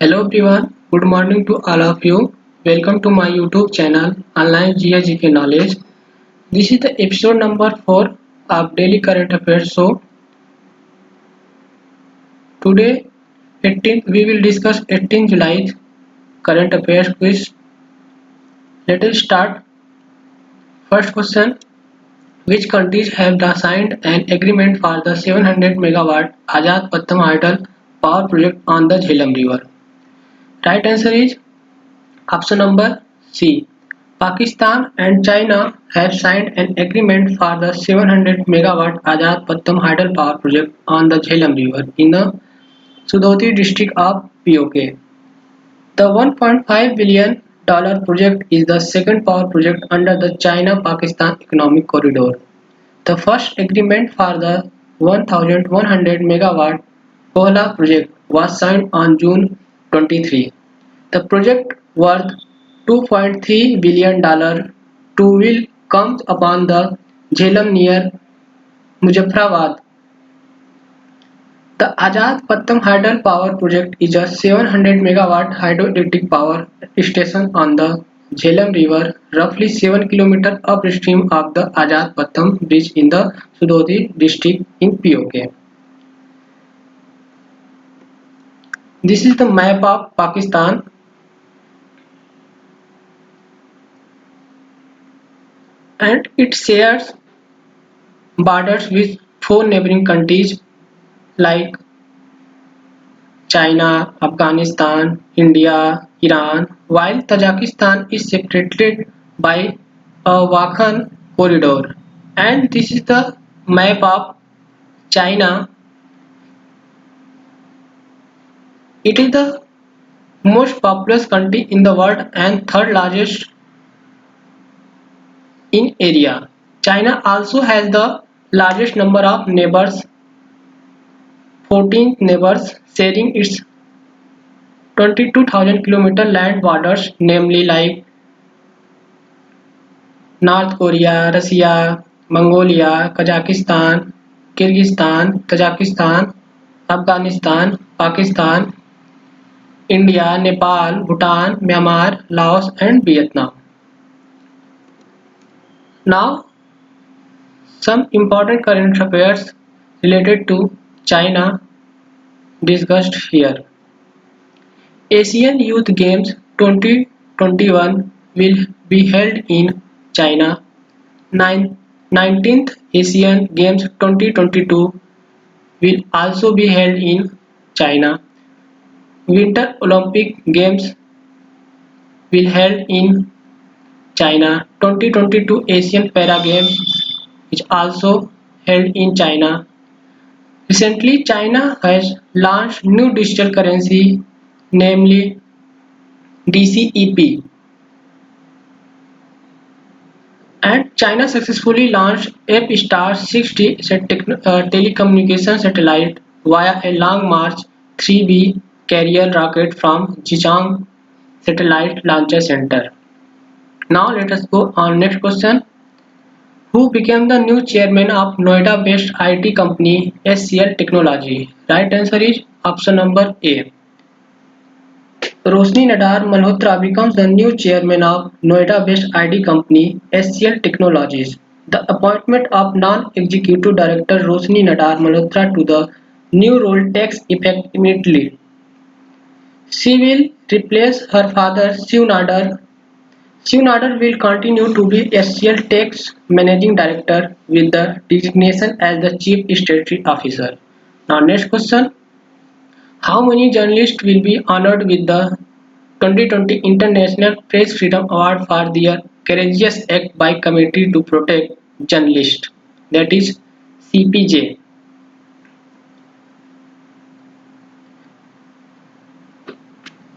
Hello everyone, good morning to all of you. Welcome to my YouTube channel Online GK Knowledge. This is the episode number 4 of Daily Current Affairs show. Today 18th we will discuss 18 July current affairs quiz. Let us start. First question, which countries have signed an agreement for the 700 megawatt Azad Pattam Hydel power project on the Jhelum River? Right answer is option number C. Pakistan and China have signed an agreement for the 700 megawatt Azad Pattam Hydel power project on the Jhelum River in the Sudoti district of POK. The $1.5 billion project is the second power project under the China-Pakistan Economic Corridor. The first agreement for the 1,100 megawatt Kohla project was signed on June 23. The project, worth $2.3 billion, will come upon the Jhelum near Muzaffarabad. The Azad Pattam Hydel Power Project is a 700 megawatt hydroelectric power station on the Jhelum River, roughly 7 kilometers upstream of the Azad Pattam Bridge in the Sudoti district in POK. This is the map of Pakistan. And it shares borders with 4 neighboring countries like China, Afghanistan, India, Iran, while Tajikistan is separated by a Wakhan corridor. And this is the map of China. It is the most populous country in the world and third largest in area. China also has the largest number of neighbors, 14 neighbors, sharing its 22,000 kilometer land borders, namely like North Korea, Russia, Mongolia, Kazakhstan, Kyrgyzstan, Tajikistan, Afghanistan, Pakistan, India, Nepal, Bhutan, Myanmar, Laos and Vietnam. Now some important current affairs related to China discussed here. Asian Youth Games 2021 will be held in China. 19th Asian Games 2022 will also be held in China. Winter Olympic Games will held in China. 2022 Asian Para Games is also held in China. Recently, China has launched new digital currency, namely DCEP. And China successfully launched EPStar 6T telecommunication satellite via a Long March 3B carrier rocket from Jichang Satellite Launcher Center. Now let us go on next question. Who became the new chairman of Noida-based IT company SCL Technology? Right answer is option number A. Roshni Nadar Malhotra becomes the new chairman of Noida-based IT company SCL Technologies. The appointment of non-executive director Roshni Nadar Malhotra to the new role takes effect immediately. She will replace her father Shiv Nadar. Shiv Nadar will continue to be SCL Tech's managing director with the designation as the chief strategy officer. Now next question. How many journalists will be honored with the 2020 International Press Freedom Award for their courageous act by Committee to Protect Journalists, that is CPJ?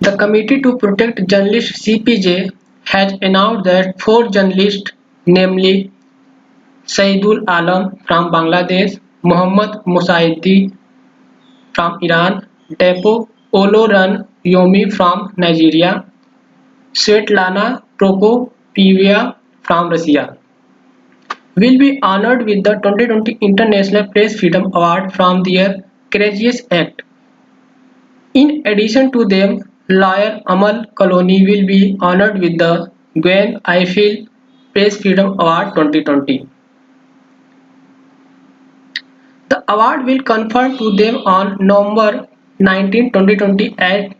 The Committee to Protect Journalists CPJ has announced that 4 journalists, namely Saidul Alam from Bangladesh, Mohammad Mosaidi from Iran, Depo Oloran Yomi from Nigeria, Svetlana Prokopyeva from Russia, will be honored with the 2020 International Press Freedom Award from their courageous act. In addition to them, lawyer Amal Clooney will be honored with the Gwen Ifill Press Freedom Award 2020. The award will confer to them on November 19, 2020 at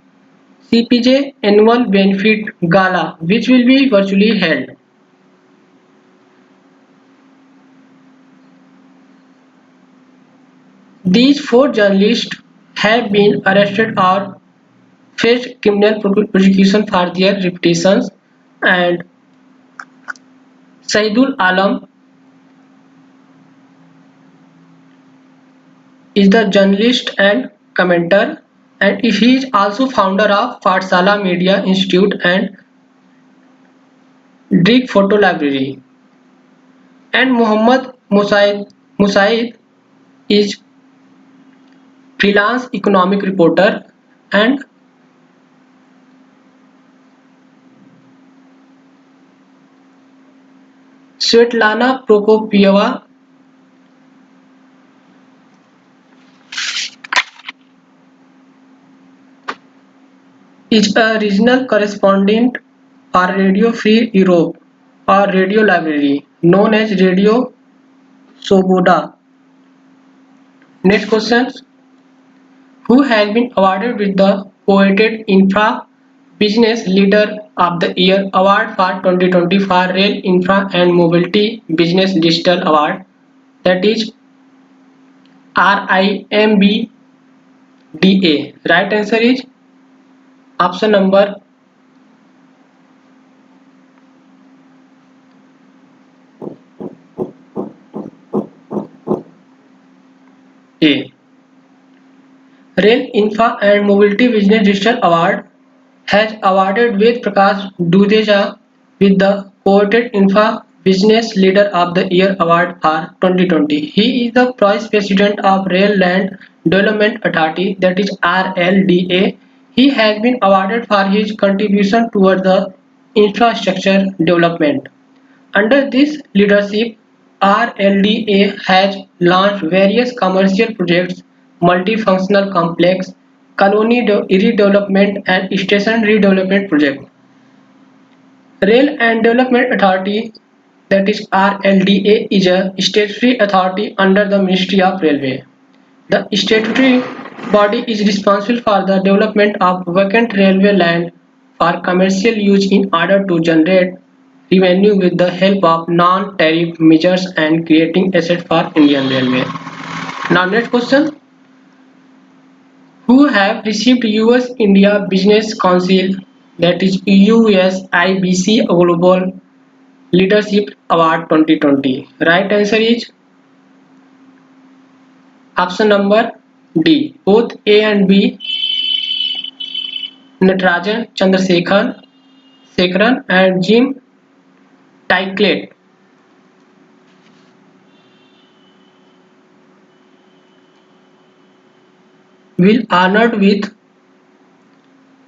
CPJ Annual Benefit Gala, which will be virtually held. These four journalists have been arrested or faced criminal prosecution for their reputations, and Saidul Alam is the journalist and commentator, and he is also founder of Pathshala Media Institute and Drake Photo Library. And Mohammad Musaid is freelance economic reporter, and Svetlana Prokopieva is a regional correspondent for Radio Free Europe or Radio Library, known as Radio Svoboda. Next question: who has been awarded with the coveted Infra Business Leader of the Year award for 2020 for Rail Infra and Mobility Business Digital Award, that is RIMBDA. Right answer is option number A. Rail Infra and Mobility Business Digital Award has awarded Ved Prakash Dudeja with the coveted Infra Business Leader of the Year award for 2020. He is the Vice President of Rail Land Development Authority, that is RLDA. He has been awarded for his contribution toward the infrastructure development. Under this leadership, RLDA has launched various commercial projects, multifunctional complex, colony redevelopment and station redevelopment projects. Rail and Development Authority, that is RLDA, is a statutory authority under the Ministry of Railway. The statutory body is responsible for the development of vacant railway land for commercial use in order to generate revenue with the help of non-tariff measures and creating assets for Indian Railway. Now next question: who have received US India Business Council, that is USIBC Global Leadership Award 2020? Right answer is option number D. Both A and B, Natarajan Chandrasekharan and Jim Tyclett. Will honored with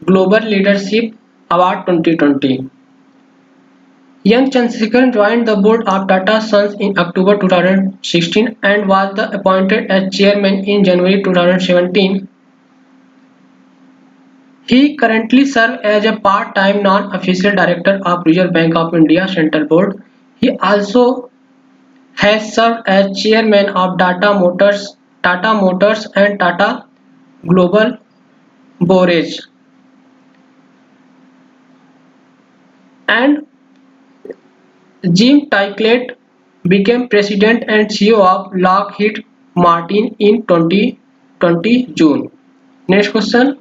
Global Leadership Award 2020. Young Chandrasekharan joined the board of Tata Sons in October 2016 and was appointed as chairman in January 2017. He currently serves as a part-time non-official director of Reserve Bank of India Central Board. He also has served as chairman of Tata Motors and Tata Global Borage. And Jim Tyclett became president and CEO of Lockheed Martin in 2020 June. Next question: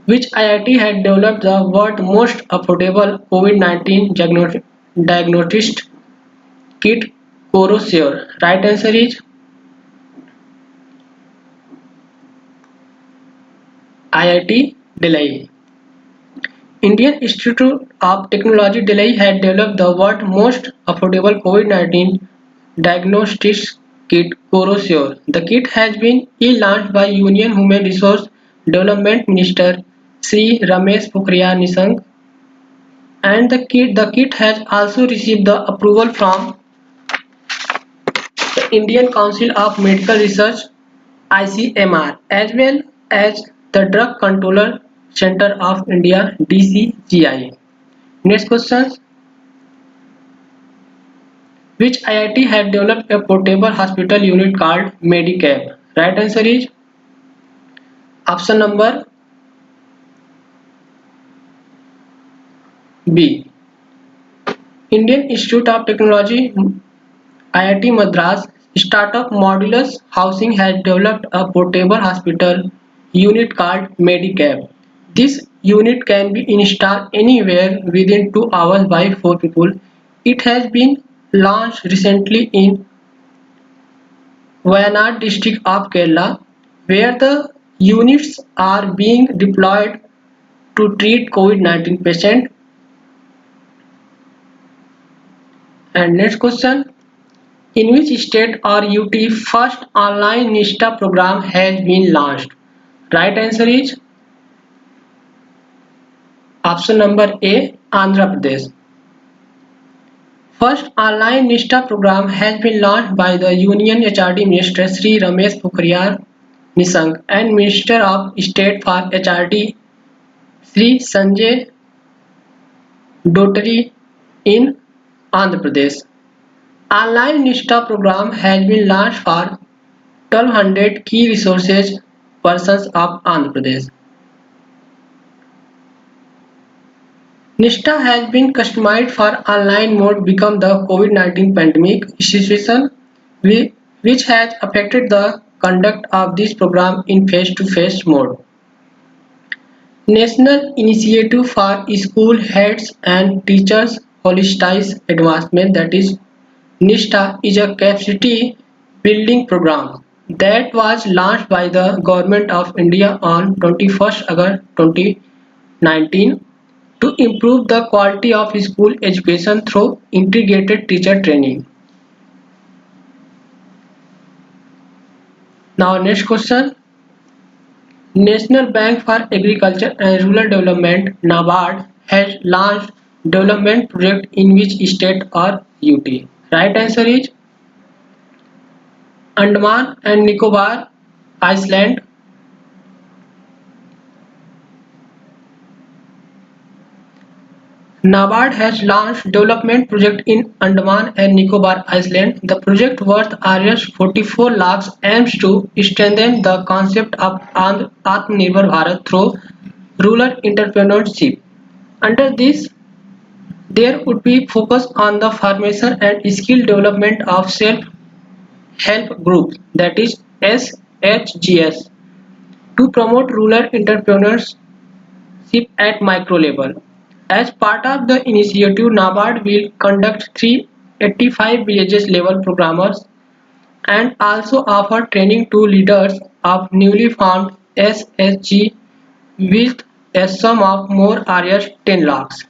which IIT had developed the world's most affordable COVID-19 diagnostic kit, Corosure? Right answer is IIT Delhi. Indian Institute of Technology Delhi had developed the world's most affordable COVID-19 diagnostics kit, Corosure. The kit has been e-launched by Union Human Resource Development Minister Sri Ramesh Pokhriyal Nishank, and the kit has also received the approval from the Indian Council of Medical Research (ICMR) as well as the Drug Controller Center of India DCGI. Next question. Which IIT had developed a portable hospital unit called Medicab? Right answer is option number B. Indian Institute of Technology IIT Madras startup Modulus Housing has developed a portable hospital unit called Medicab. This unit can be installed anywhere within 2 hours by 4 people. It has been launched recently in Wayanad district of Kerala, where the units are being deployed to treat COVID-19 patients. And next question. In which state or UT first online NISTA program has been launched? Right answer is option number A, Andhra Pradesh. First online NISTA program has been launched by the Union HRD Minister Sri Ramesh Pokhriyal Nishank and Minister of State for HRD Sri Sanjay Dotari in Andhra Pradesh. Online NISTA program has been launched for 1200 key resources persons of Andhra Pradesh. NISTA has been customized for online mode become the COVID-19 pandemic situation which has affected the conduct of this program in face-to-face mode. National Initiative for School Heads and Teachers Holistic Advancement, that is NISTA, is a capacity building program that was launched by the Government of India on 21st August 2019 to improve the quality of school education through integrated teacher training. Now next question. National Bank for Agriculture and Rural Development NABARD has launched development project in which state or UT? Right answer is Andaman and Nicobar Island. NABARD has launched development project in Andaman and Nicobar Island. The project worth Rs 44 lakhs aims to strengthen the concept of Atmanirbhar Bharat through rural entrepreneurship. Under this, there would be focus on the formation and skill development of self-help groups, that is SHGS, to promote rural entrepreneurship at micro level. As part of the initiative, NABARD will conduct 385 villages level programmers and also offer training to leaders of newly formed SHG with a sum of more Rs 10 lakhs.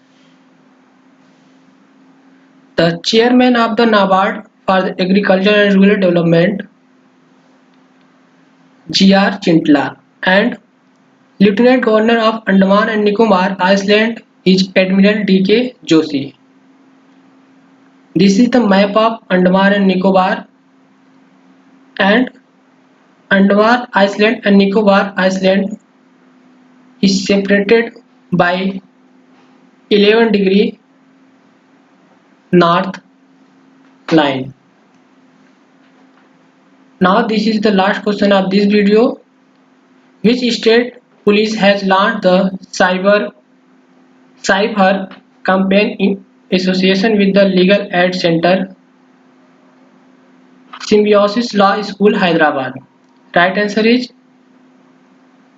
The chairman of the NABARD for the Agriculture and Rural Development, G.R. Chintla, and Lieutenant Governor of Andaman and Nicobar Island is Admiral D.K. Joshi. This is the map of Andaman and Nicobar, and Andaman Island and Nicobar Island is separated by 11° north line. Now this is the last question of this video. Which state police has launched the Cyber campaign in association with the Legal Aid Center Symbiosis Law School Hyderabad? Right answer is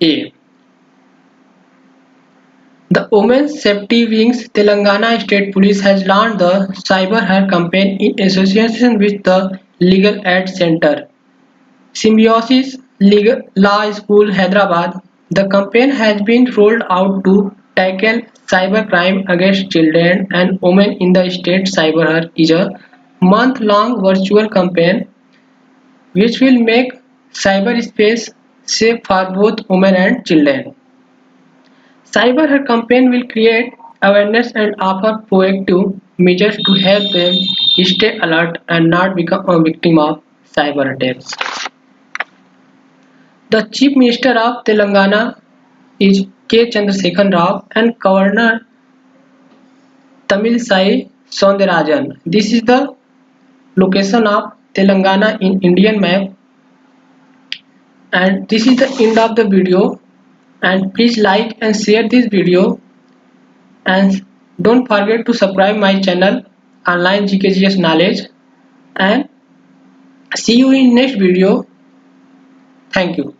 A. The Women's Safety Wings Telangana State Police has launched the Cyber Her campaign in association with the Legal Aid Center Symbiosis Legal Law School Hyderabad. The campaign has been rolled out to tackle cybercrime against children and women in the state. CyberHer is a month-long virtual campaign which will make cyberspace safe for both women and children. CyberHer campaign will create awareness and offer proactive measures to help them stay alert and not become a victim of cyber attacks. The Chief Minister of Telangana is K. Chandrasekhar Rao and Governor Tamilisai Soundarajan. This is the location of Telangana in Indian map, and this is the end of the video, and please like and share this video, and don't forget to subscribe my channel Online GKGS Knowledge, and see you in next video. Thank you.